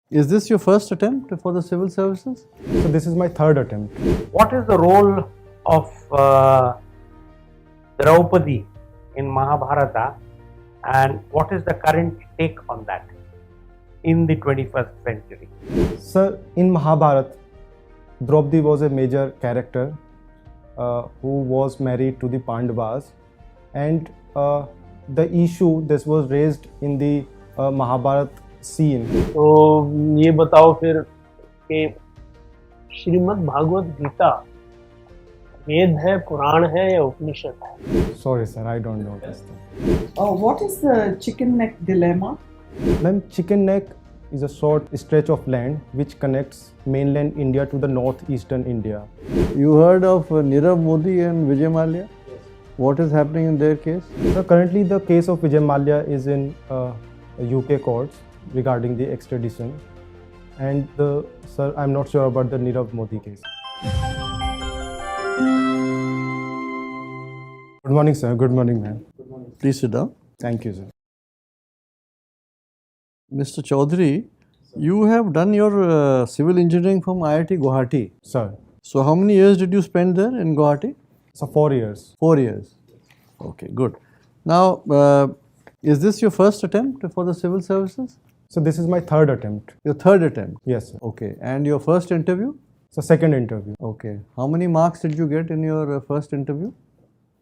Is this your first attempt for the civil services? So this is my third attempt. What is the role of Draupadi in Mahabharata, and what is the current take on that in the 21st century? Sir, in Mahabharata, Draupadi was a major character who was married to the Pandavas, and the issue this was raised in the Mahabharata scene. तो ये बताओ फिर कि श्रीमद् भागवत गीता वेद है, पुराण है या उपनिषद है? Sorry sir, I don't know this thing. What is the chicken neck dilemma? Ma'am, Chicken Neck is a short stretch of land which connects mainland India to the northeastern India. You heard of Nirav Modi and Vijay Mallya? Yes. What is happening in their case? So currently the case of Vijay Mallya is in UK courts regarding the extradition, and sir, I'm not sure about the Nirav Modi case. Good morning sir, good morning ma'am. Please sit down. Thank you sir. Mr. Chaudhary, you have done your civil engineering from IIT Guwahati. Sir, So how many years did you spend there in Guwahati? so 4 years. 4 years. Okay, good. Now, is this your first attempt for the civil services? So this is my third attempt. Your third attempt? Yes sir. Okay. And your first interview? So second interview. Okay. How many marks did you get in your first interview?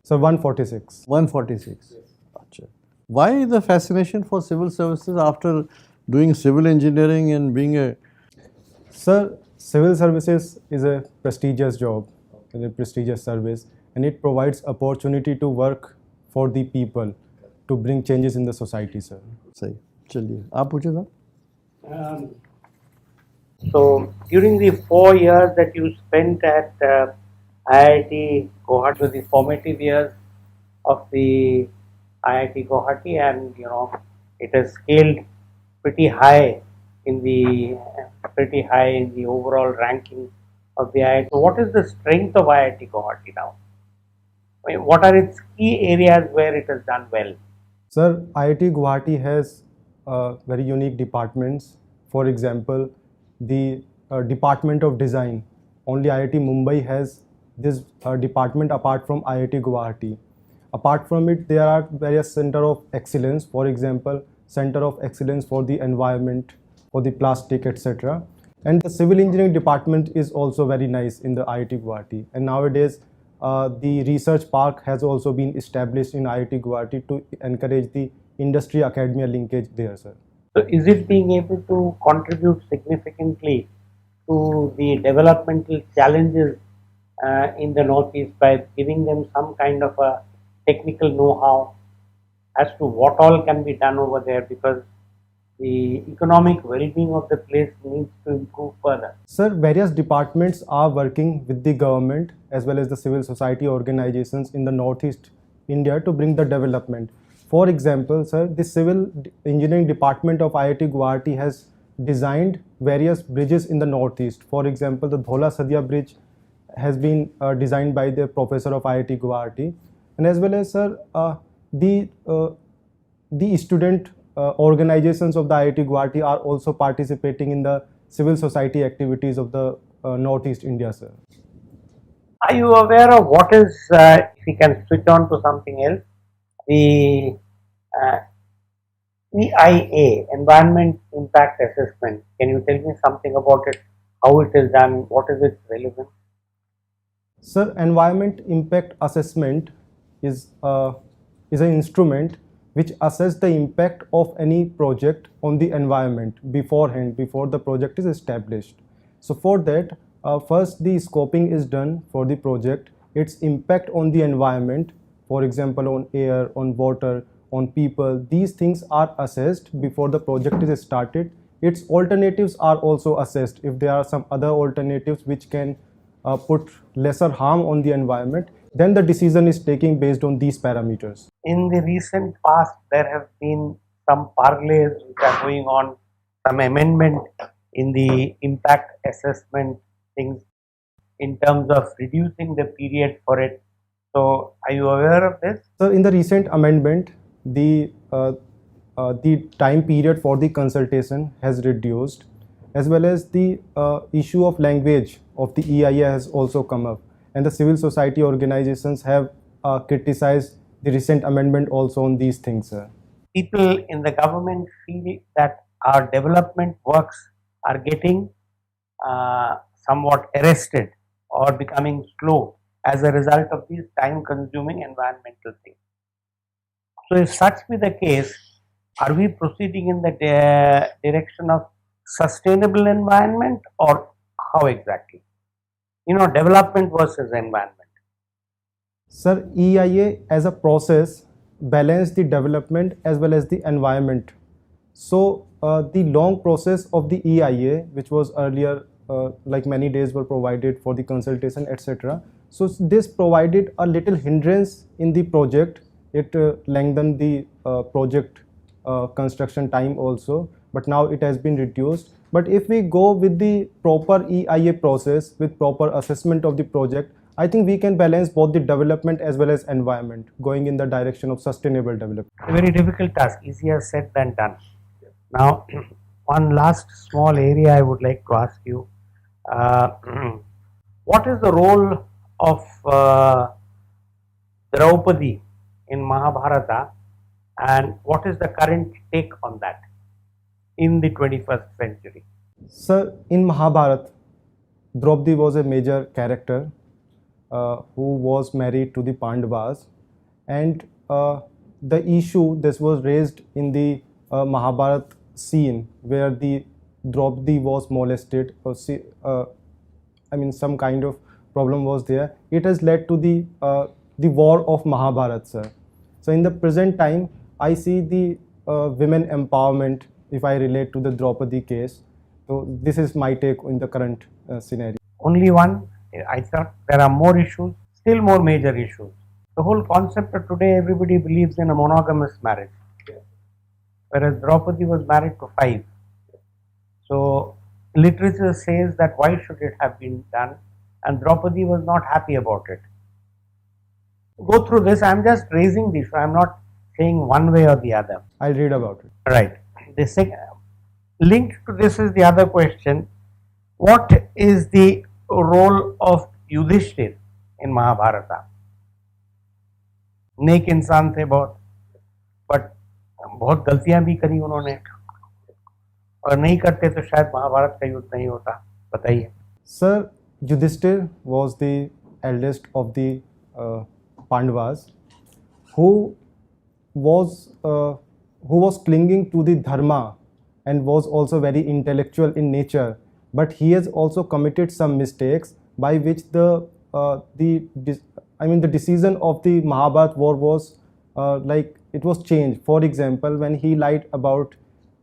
So 146. 146. Achha. Why the fascination for civil services after doing civil engineering and being a... Sir, civil services is a prestigious job, is a prestigious service, and it provides opportunity to work for the people to bring changes in the society, sir. सही चलिए आप पूछे साहब. So during the 4 years that you spent at IIT Guwahati, the formative years of the IIT Guwahati, and it has scaled pretty high in the overall ranking of the IIT. So what is the strength of IIT Guwahati now? I mean, what are its key areas where it has done well? Sir, IIT Guwahati has very unique departments. For example, the Department of Design. Only IIT Mumbai has this department apart from IIT Guwahati. Apart from it, there are various Center of Excellence. For example, Center of Excellence for the Environment, for the plastic, etc. And the Civil Engineering department is also very nice in the IIT Guwahati. And nowadays, the research park has also been established in IIT Guwahati to encourage the industry-academia linkage there, sir. So is it being able to contribute significantly to the developmental challenges in the Northeast by giving them some kind of a technical know-how as to what all can be done over there, because the economic well-being of the place needs to improve further? Sir, various departments are working with the government as well as the civil society organizations in the Northeast India to bring the development. For example, sir, the Civil Engineering Department of IIT Guwahati has designed various bridges in the Northeast. For example, the Dhola Sadia Bridge has been designed by the professor of IIT Guwahati, and as well as, sir, the student organizations of the IIT Guwahati are also participating in the civil society activities of the Northeast India, sir. Are you aware of what is, if we can switch on to something else, the EIA, Environment Impact Assessment? Can you tell me something about it, how it is done, what is its relevance? Sir, Environment Impact Assessment is an instrument which assesses the impact of any project on the environment beforehand, before the project is established. So for that, first the scoping is done for the project, its impact on the environment, for example on air, on water, on people. These things are assessed before the project is started. Its alternatives are also assessed. If there are some other alternatives which can put lesser harm on the environment, then the decision is taken based on these parameters. In the recent past, there have been some parlays which are going on, some amendment in the impact assessment things in terms of reducing the period for it. So, are you aware of this? So, in the recent amendment, the time period for the consultation has reduced, as well as the issue of language of the EIA has also come up, and the civil society organizations have criticized the recent amendment also on these things, sir. People in the government feel that our development works are getting somewhat arrested or becoming slow as a result of these time-consuming environmental things. So, if such be the case, are we proceeding in the direction of sustainable environment, or how exactly? Development versus environment. Sir, EIA as a process balance the development as well as the environment. So the long process of the EIA, which was earlier like many days were provided for the consultation, etc. So this provided a little hindrance in the project. It lengthened the project construction time also, but now it has been reduced. But if we go with the proper EIA process with proper assessment of the project, I think we can balance both the development as well as environment, going in the direction of sustainable development. A very difficult task, easier said than done. Now, one last small area I would like to ask you. What is the role of Draupadi in Mahabharata, and what is the current take on that in the 21st century? Sir, in Mahabharata, Draupadi was a major character who was married to the Pandavas, and the issue this was raised in the Mahabharata scene where the Draupadi was molested, or some kind of problem was there. It has led to the war of Mahabharata, sir. So in the present time, I see the women empowerment if I relate to the Draupadi case. So this is my take in the current scenario. Only one. I thought there are more issues, still more major issues. The whole concept of today, everybody believes in a monogamous marriage, whereas Draupadi was married to 5. So literature says that why should it have been done, and Draupadi was not happy about it. Go through this. I am just raising the issue. I am not saying one way or the other. I'll read about it. Right. The second linked to this is the other question: what is the role of Yudhishthir in Mahabharata? नेक इंसान थे बहुत, but बहुत गलतियां भी करी उन्होंने, और नहीं करते तो शायद महाभारत का युद्ध नहीं होता. बताइए. Sir, Yudhishthir was the eldest of the Pandavas, who was clinging to the dharma and was also very intellectual in nature, but he has also committed some mistakes by which the decision of the Mahabharata war was it was changed. For example, when he lied about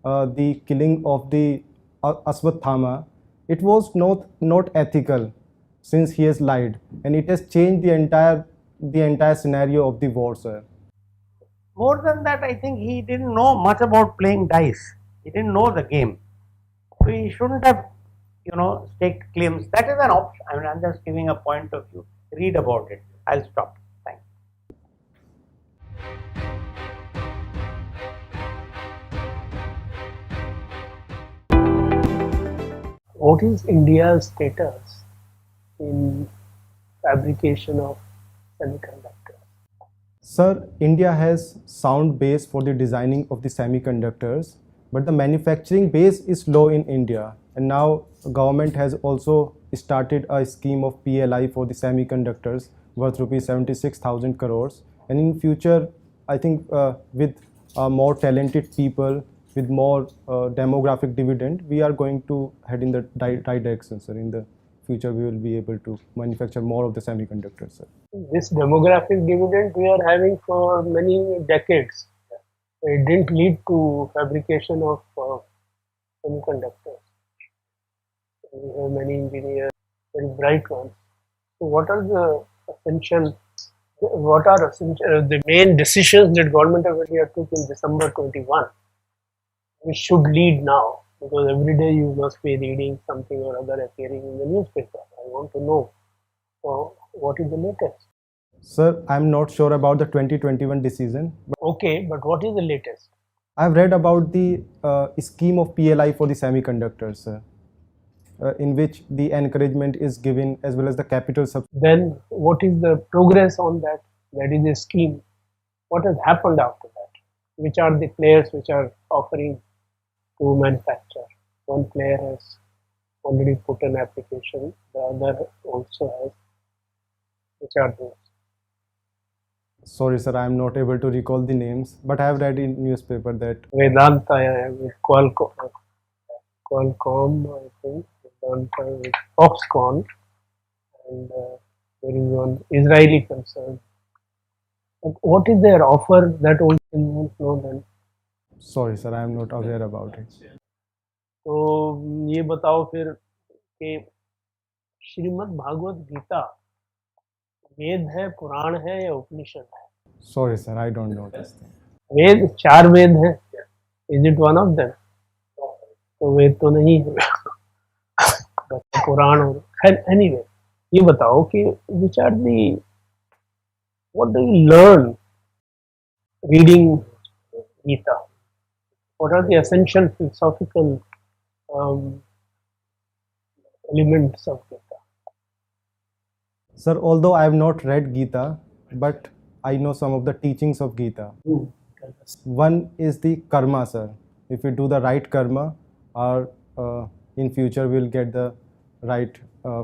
the killing of the Aswathama, it was not ethical since he has lied, and it has changed the entire scenario of the war, sir. More than that, I think he didn't know much about playing dice. He didn't know the game, so he shouldn't have, staked claims. That is an option. I'm just giving a point of view. Read about it. I'll stop. Thanks. What is India's status in fabrication of semiconductors? Sir, India has sound base for the designing of the semiconductors, but the manufacturing base is low in India. And now government has also started a scheme of PLI for the semiconductors worth rupees 76,000 crores. And in future, I think with more talented people, with more demographic dividend, we are going to head in the right direction, sir. In the future, we will be able to manufacture more of the semiconductors, sir. This demographic dividend we are having for many decades. It didn't lead to fabrication of semiconductors. We have many engineers, very bright ones. So what are the the main decisions that Government of India took in December 21, which should lead now? Because every day you must be reading something or other appearing in the newspaper. I want to know what is the latest. Sir, I'm not sure about the 2021 decision. Okay, but what is the latest? I've read about the scheme of PLI for the semiconductors, sir. in which the encouragement is given as well as the capital Then what is the progress on that? That is a scheme. What has happened after that? Which are the players which are offering to manufacture? One player has already put an application, the other also has. Which are those? Sorry, sir, I am not able to recall the names, but I have read in newspaper that Vedanta with Qualcomm, I think, Vedanta with Foxconn, and there is one Israeli concern. But what is their offer? That also you won't know then. sorry, sir, I am not aware about it. तो ये बताओ फिर कि श्रीमद् भागवत गीता वेद है, पुराण है या उपनिषद है? Sorry, sir, I don't know this thing. वेद, 4 वेद हैं. Is it one of them? तो वेद तो नहीं है. पुराण हो. Anyway, ये बताओ कि which are the, what do you learn reading Gita? What are the essential philosophical elements of Gita? Sir, although I have not read Gita, but I know some of the teachings of Gita. One is the karma, sir. If we do the right karma, our in future we'll get the right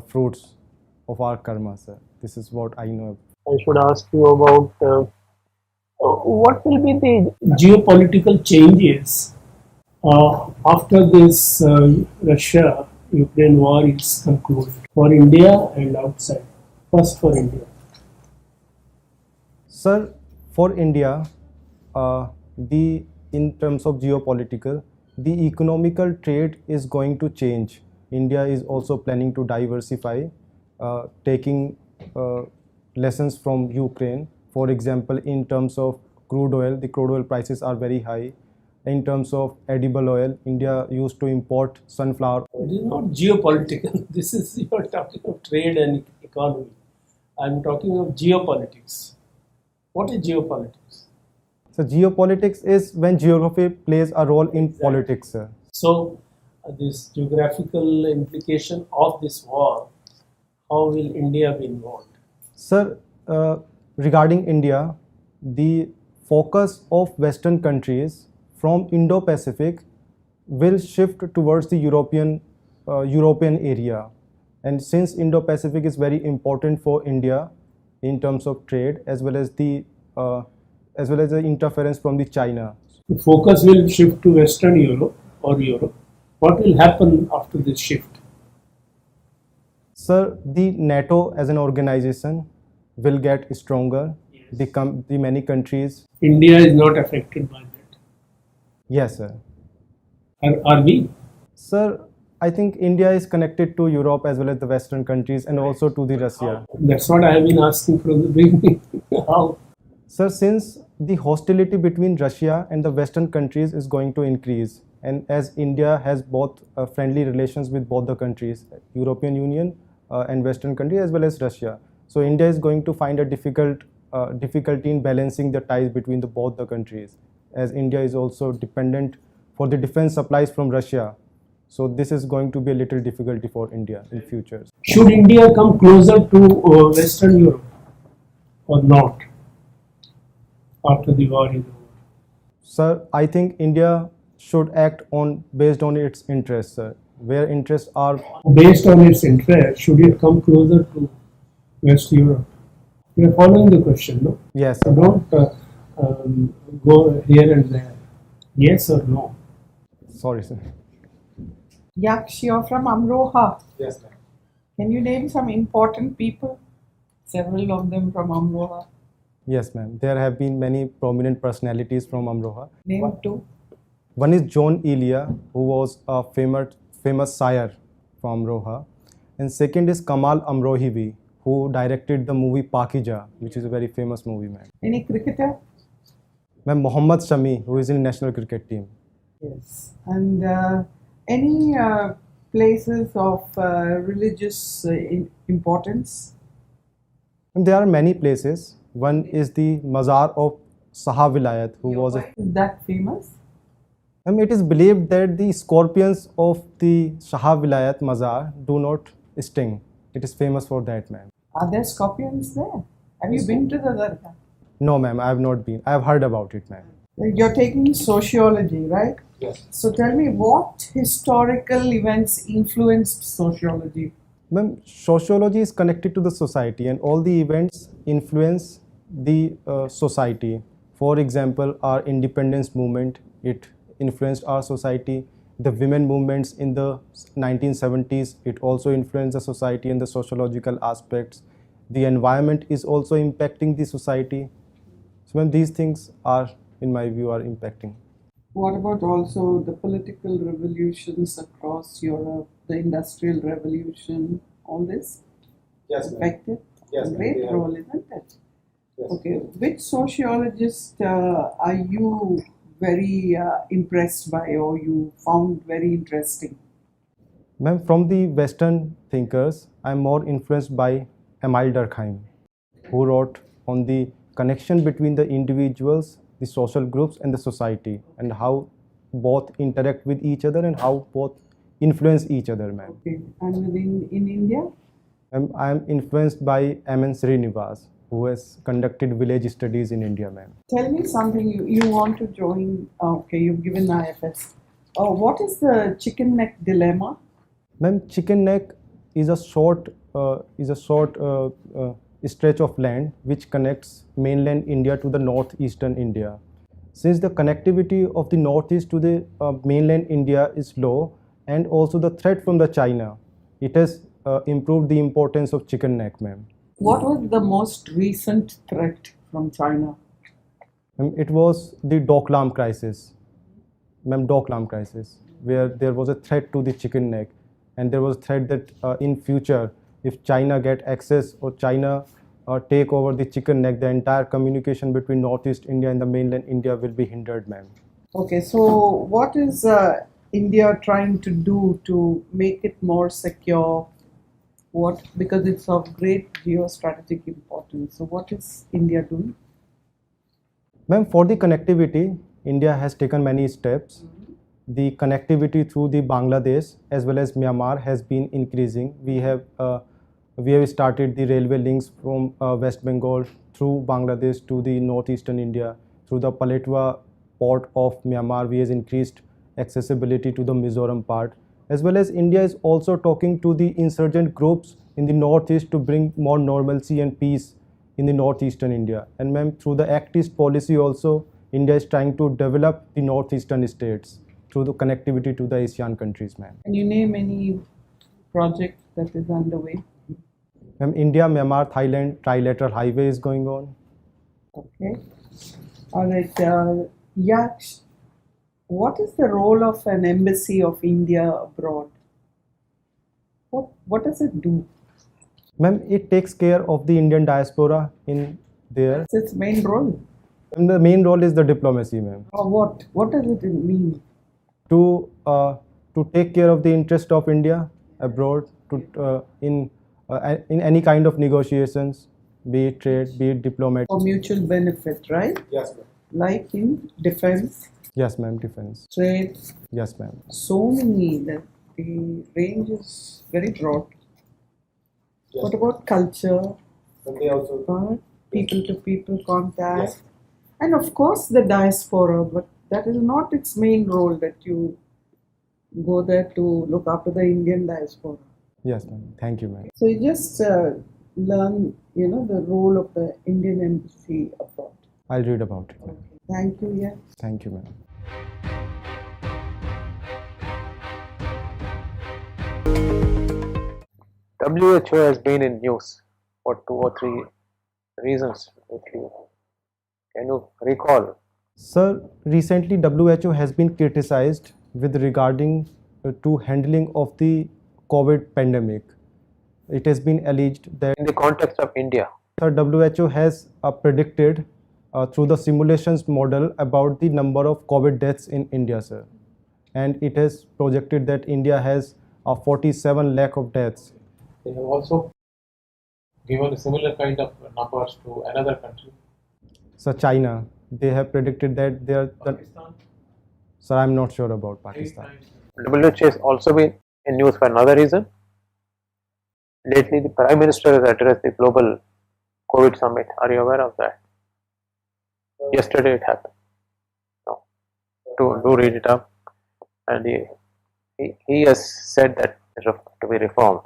fruits of our karma, sir. This is what I know. I should ask you about what will be the geopolitical changes after this Russia-Ukraine war is concluded for India and outside. First for India. Sir, for India, in terms of geopolitical, the economical trade is going to change. India is also planning to diversify, taking lessons from Ukraine. For example, in terms of crude oil, the crude oil prices are very high. In terms of edible oil, India used to import sunflower. It is not geopolitical. This is, you are talking of trade and economy. I am talking of geopolitics. What is geopolitics? So geopolitics is when geography plays a role in politics, sir. So this geographical implication of this war, how will India be involved? Sir, regarding India, the focus of Western countries from Indo-Pacific will shift towards the European area. And since Indo-Pacific is very important for India in terms of trade as well as the interference from the China. The focus will shift to Western Europe or Europe. What will happen after this shift? Sir, the NATO as an organization will get stronger. Yes. The many countries. India is not affected by that. Yes, sir. Are we? Sir, I think India is connected to Europe as well as the Western countries and also to the Russia. That's what I have been asking from the beginning. How? Sir, since the hostility between Russia and the Western countries is going to increase, and as India has both friendly relations with both the countries, European Union and Western countries as well as Russia, so India is going to find a difficulty in balancing the ties between both the countries, as India is also dependent for the defense supplies from Russia. So this is going to be a little difficulty for India in future. Should India come closer to Western Europe or not after the war is over? Sir, I think India should act based on its interests, sir. Where interests are based on its interest, should it come closer to West Europe? You are following the question, no? Yes, So sir. don't go here and there. Yes or no? Sorry, sir. Yaksh, you're from Amroha. Yes, ma'am. Can you name some important people? Several of them from Amroha. Yes, ma'am. There have been many prominent personalities from Amroha. Name 2. One is John Elia, who was a famous sire from Amroha. And second is Kamal Amrohivi, who directed the movie Pakija, which is a very famous movie, ma'am. Any cricketer? Ma'am, Mohammad Shami, who is in national cricket team. Yes. And any places of religious importance? And there are many places. One is the Mazar of Saha Vilayat, who was Why is that famous? It is believed that the scorpions of the Shah Vilayat Mazar do not sting. It is famous for that, ma'am. Are there scorpions there? Have you been to the dargah? No, ma'am, I have not been. I have heard about it, ma'am. You're taking sociology, right? Yes. So tell me, what historical events influenced sociology? Ma'am, sociology is connected to the society, and all the events influence the society. For example, our independence movement, it influenced our society. The women movements in the 1970s, it also influenced the society and the sociological aspects. The environment is also impacting the society. So ma'am, these things are, in my view, are impacting. What about also the political revolutions across Europe, the industrial revolution, all this Yes, affected? Yes, A ma'am, great they have. role, isn't it? Yes. Okay, which sociologist are you very impressed by or you found very interesting? Ma'am, from the Western thinkers, I am more influenced by Emile Durkheim, who wrote on the connection between the individuals, the social groups, and the society, and how both interact with each other and how both influence each other, ma'am. Okay, and within in India? I am influenced by M.N. Srinivas, who has conducted village studies in India, ma'am. Tell me something you want to join. Okay, you've given IFS. What is the chicken neck dilemma? Ma'am, chicken neck is a short stretch of land which connects mainland India to the northeastern India. Since the connectivity of the northeast to the mainland India is low, and also the threat from the China, it has improved the importance of chicken neck, ma'am. What was the most recent threat from China? It was the Doklam crisis, ma'am, Doklam crisis, where there was a threat to the chicken neck, and there was threat that in future, if China get access or China take over the chicken neck, the entire communication between Northeast India and the mainland India will be hindered, ma'am. Okay, so what is India trying to do to make it more secure? What, because it's of great geostrategic importance. So what is India doing? Ma'am, for the connectivity, India has taken many steps. The connectivity through the Bangladesh as well as Myanmar has been increasing. We have started the railway links from West Bengal through Bangladesh to the northeastern India. Through the Paletwa port of Myanmar, we has increased accessibility to the Mizoram part. As well as India is also talking to the insurgent groups in the northeast to bring more normalcy and peace in the northeastern India. And ma'am, through the Act East policy also, India is trying to develop the northeastern states through the connectivity to the ASEAN countries, ma'am. Can you name any project that is underway? Ma'am, India, Myanmar, Thailand trilateral highway is going on. Okay. All right. Yaksh, what is the role of an embassy of India abroad? What does it do? Ma'am, it takes care of the Indian diaspora in there. What's its main role? And the main role is the diplomacy, ma'am. Or what? What does it mean? To take care of the interest of India abroad, in any kind of negotiations, be it trade, be it diplomacy. For mutual benefit, right? Yes, ma'am. Like in defense, Yes, ma'am. Defense. trade, Yes, ma'am. so many that the range is very broad. Yes. What about culture, They also. people to people contact, Yes. and of course the diaspora, but that is not its main role that you go there to look after the Indian diaspora. Yes, ma'am. Thank you, ma'am. So you just learn, the role of the Indian embassy abroad. I'll read about it. Okay. Thank you, yeah. Thank you, ma'am. WHO has been in news for 2 or 3 reasons. If you can you recall? Sir, recently WHO has been criticized with regarding to handling of the COVID pandemic. It has been alleged that In the context of India, Sir, WHO has predicted through the simulations model about the number of COVID deaths in India, sir. And it has projected that India has 47 lakh of deaths. They have also given a similar kind of numbers to another country. So China, they have predicted that they are Pakistan. Sir, I'm not sure about Pakistan. WHO has also been in news for another reason. Lately, the Prime Minister has addressed the global COVID summit. Are you aware of that? Yesterday it happened. No. Do read it up. And he has said that to be reformed.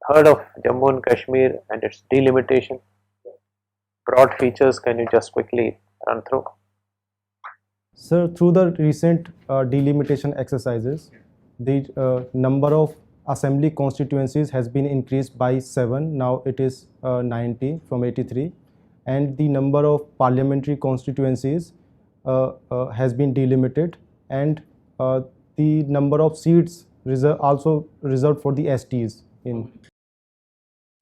Heard of Jammu and Kashmir and its delimitation? Broad features, can you just quickly run through? Sir, through the recent delimitation exercises, the number of assembly constituencies has been increased by 7. Now it is 90 from 83, and the number of parliamentary constituencies has been delimited, and the number of seats also reserved for the STs in.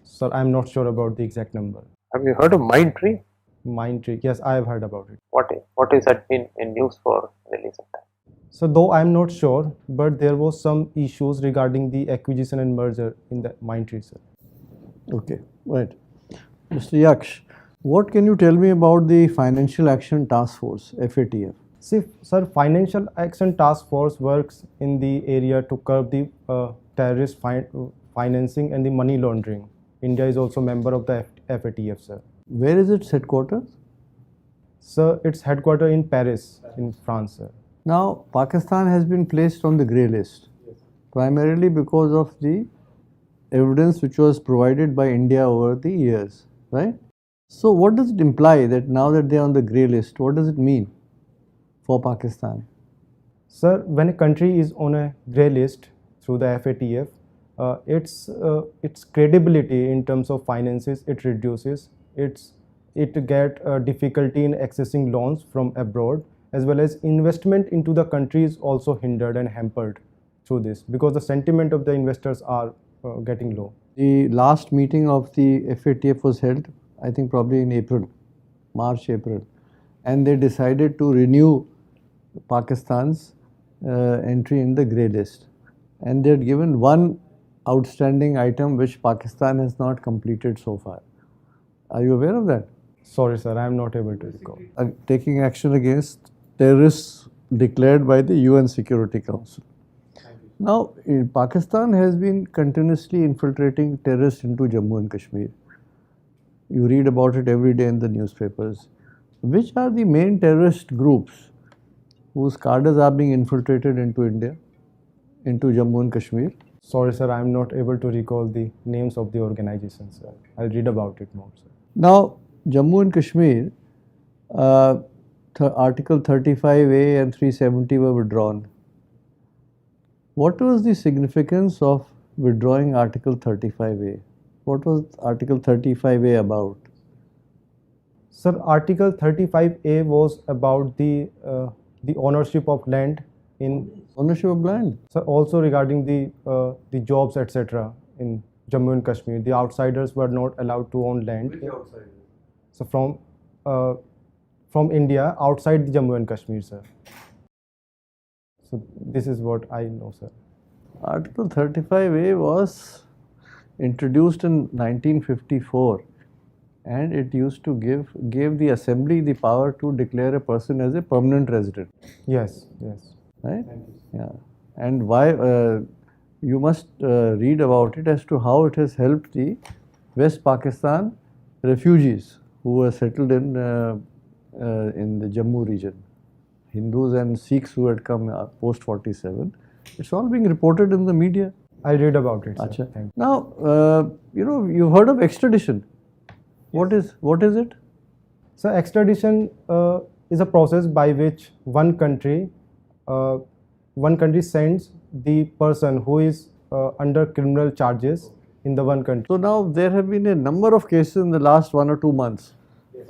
Sir, I'm not sure about the exact number. Have you heard of Mindtree? Mindtree, yes, I have heard about it. What is that been in news for the recent time? So though I'm not sure, but there was some issues regarding the acquisition and merger in the Mindtree, sir. Okay, right. Mr. Yaksh, what can you tell me about the Financial Action Task Force, FATF? See, sir, Financial Action Task Force works in the area to curb the terrorist financing and the money laundering. India is also a member of the FATF, sir. Where is its headquarters? Sir, it's headquartered in Paris, in France, sir. Now, Pakistan has been placed on the grey list, primarily because of the evidence which was provided by India over the years, right? So, what does it imply that now that they are on the grey list, what does it mean for Pakistan? Sir, when a country is on a grey list through the FATF, its credibility in terms of finances, it reduces. It get difficulty in accessing loans from abroad, as well as investment into the country is also hindered and hampered through this, because the sentiment of the investors are getting low. The last meeting of the FATF was held, I think probably in April, March, April, and they decided to renew Pakistan's entry in the grey list, and they had given one outstanding item which Pakistan has not completed so far. Are you aware of that? Sorry, sir, I am not able to recall. Taking action against terrorists declared by the UN Security Council. Now, Pakistan has been continuously infiltrating terrorists into Jammu and Kashmir. You read about it every day in the newspapers. Which are the main terrorist groups whose cadres are being infiltrated into India, into Jammu and Kashmir? Sorry, sir, I am not able to recall the names of the organizations, sir. I'll read about it more, sir. Now, Jammu and Kashmir, Article 35A and 370 were withdrawn. What was the significance of withdrawing Article 35A? What was Article 35A about? Sir, Article 35A was about the ownership of land in. Ownership of land? Sir, also regarding the jobs, etc. in Jammu and Kashmir. The outsiders were not allowed to own land. Which outsiders? So from India outside the Jammu and Kashmir, sir. So this is what I know, sir. Article 35A was introduced in 1954, and it used to gave the assembly the power to declare a person as a permanent resident. Yes, yes. Right? Yeah. And why you must read about it as to how it has helped the West Pakistan refugees who were settled in the Jammu region, Hindus and Sikhs who had come post 47. It's all being reported in the media. I'll read about it, sir. Achha. Thank you. Now, you've heard of extradition. What is it? So extradition is a process by which one country sends the person who is under criminal charges in the one country. So now there have been a number of cases in the last 1 or 2 months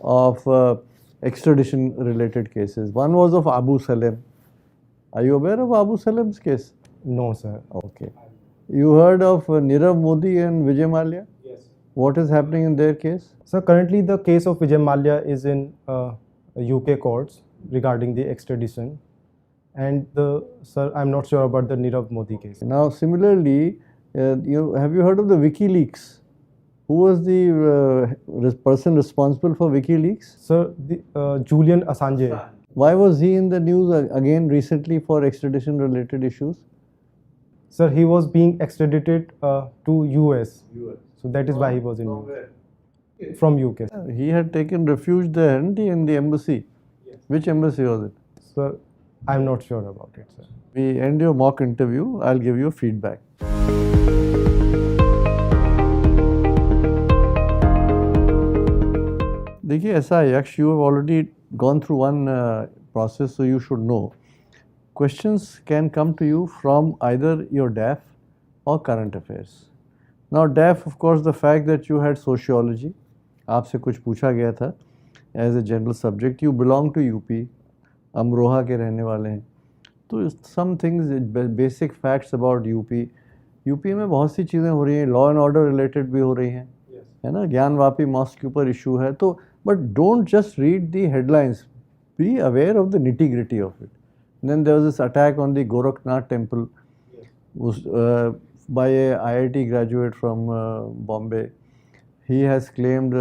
of extradition related cases. One was of Abu Salem. Are you aware of Abu Salem's case? No, sir. Okay. You heard of Nirav Modi and Vijay Mallya? Yes. What is happening in their case? So currently the case of Vijay Mallya is in UK courts regarding the extradition, and sir, I'm not sure about the Nirav Modi case. Now similarly, have you heard of the WikiLeaks? Who was the person responsible for WikiLeaks? Sir, the Julian Assange. Why was he in the news again recently for extradition related issues? Sir, he was being extradited to US. So that is why he was in news. From UK. He had taken refuge there, hadn't he, in the embassy? Which embassy was it? Sir, I'm not sure about it, sir. We end your mock interview. I'll give you feedback. देखिए ऐसा है यक्ष, you have already gone through one process, so you should know. Questions can come to you from either your DAF or current affairs. Now DAF, of course, the fact that you had sociology, आपसे कुछ पूछा गया था as a general subject. You belong to UP, Amroha के रहने वाले हैं, तो some things, basic facts about UP में बहुत सी चीज़ें हो रही हैं, लॉ एंड ऑर्डर रिलेटेड भी हो रही हैं, है ना, ज्ञानवापी मॉस्क के ऊपर इशू है, तो but don't just read the headlines, be aware of the nitty gritty of it. Then there was this attack on the Gorakhnath temple by a IIT graduate from Bombay. He has claimed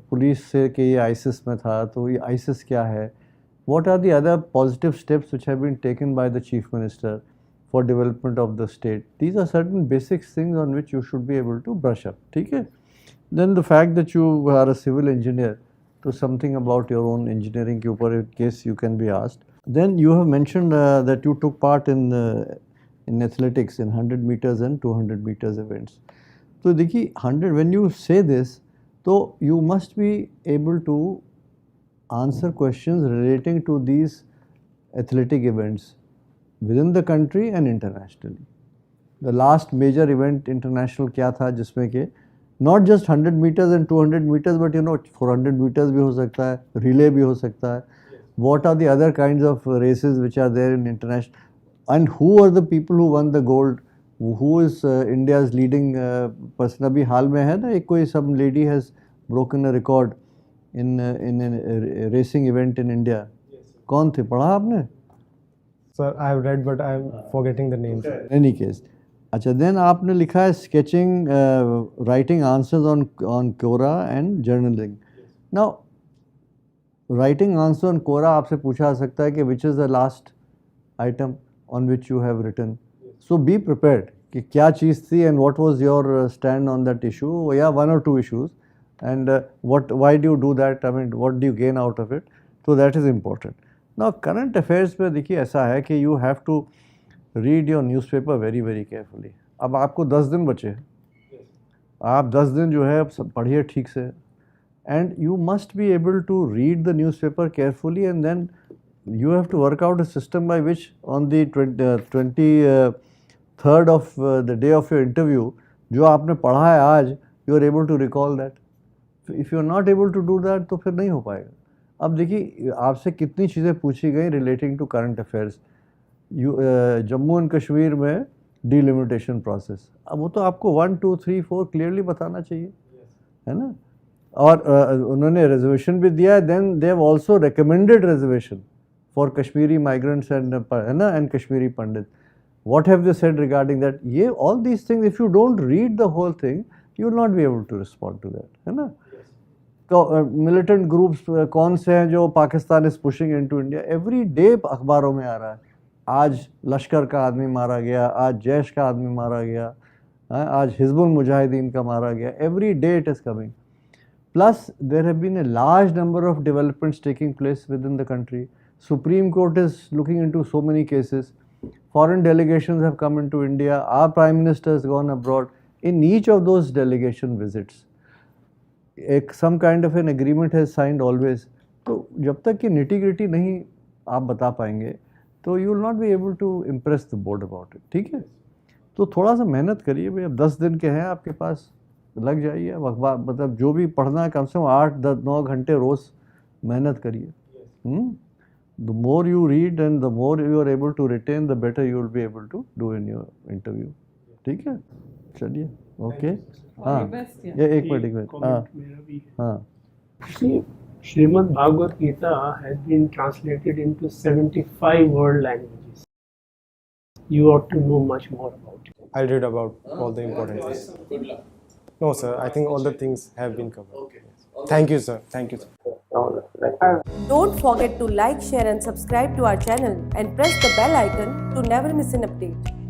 police से कि ये ISIS में था, तो ये ISIS क्या है? What are the other positive steps which have been taken by the Chief Minister for development of the state? These are certain basic things on which you should be able to brush up. ठीक है? Then the fact that you are a civil engineer, to something about your own engineering के ऊपर in case you can be asked. Then you have mentioned that you took part in athletics in 100 meters and 200 meters events. तो देखिए 100, when you say this, तो you must be able to answer questions relating to these athletic events within the country and internationally. The last major event international क्या था जिसमें कि not just 100 meters and 200 meters, but you know 400 meters भी हो सकता है, relay भी हो सकता है. What are the other kinds of races which are there in international? And who are the people who won the gold? Who is India's leading person? अभी हाल में है ना एक कोई some lady has broken a record in a racing event in India. कौन थे, पढ़ा आपने? Sir, I have read, but I am forgetting the name. In any case, अच्छा, then आपने लिखा है sketching, writing answers on Quora and journaling. Now, writing answer on Quora आपसे पूछा जा सकता है कि which is the last item on which you have written. So be prepared कि क्या चीज़ थी and what was your stand on that issue, या one or two issues, and why do you do that? I mean, what do you gain out of it? So that is important. Now current affairs में देखिए ऐसा है कि you have to read your newspaper very very carefully. अब आपको 10 दिन बचे हैं, आप 10 दिन जो है पढ़िए ठीक से, and you must be able to read the newspaper carefully, and then you have to work out a system by which on the 23rd of the day of your interview, जो आपने पढ़ा है आज, you are able to recall that. If you are not able to do that, तो फिर नहीं हो पाएगा. अब देखिए आपसे कितनी चीज़ें पूछी गई relating to current affairs. Jammu and Kashmir में डिलिमिटेशन प्रोसेस, अब वो तो आपको 1, 2, 3, 4 क्लियरली बताना चाहिए, है ना, और उन्होंने रिजर्वेशन भी दिया है. Then they have also recommended reservation for Kashmiri migrants and, है ना, and Kashmiri Pandit. What have they said regarding that? ये all these things, if you don't read the whole thing, you will not be able to respond to that, है ना. तो militant groups कौन से हैं जो Pakistan is pushing into India? Every day अखबारों में आ रहा है, आज लश्कर का आदमी मारा गया, आज जैश का आदमी मारा गया, आज हिजबुल मुजाहिदीन का मारा गया. Every day it is coming. Plus, there have been a large number of developments taking place within the country. Supreme Court is looking into so many cases. Foreign delegations have come into India. Our Prime Minister has gone abroad. In each of those delegation visits, some kind of an agreement has signed always. तो जब तक कि nitty gritty नहीं आप बता पाएंगे, तो you will not be able to impress the board about it. ठीक है? तो थोड़ा सा मेहनत करिए भाई. अब 10 दिन के हैं आपके पास, लग जाइए. अब अखबार मतलब जो भी पढ़ना है कम से कम 8-9 घंटे रोज़ मेहनत करिए. The more you read and the more you are able to retain, the better you will be able to do in your interview. ठीक है? चलिए, ओके. हाँ, ये एक मिनट. हाँ. Srimad Bhagavad Gita has been translated into 75 world languages. You ought to know much more about it. I'll read about all the important things. Good luck. No, sir. I think all the things have been covered. Okay. Thank you, sir. Thank you, sir. Now Don't forget to like, share and subscribe to our channel and press the bell icon to never miss an update.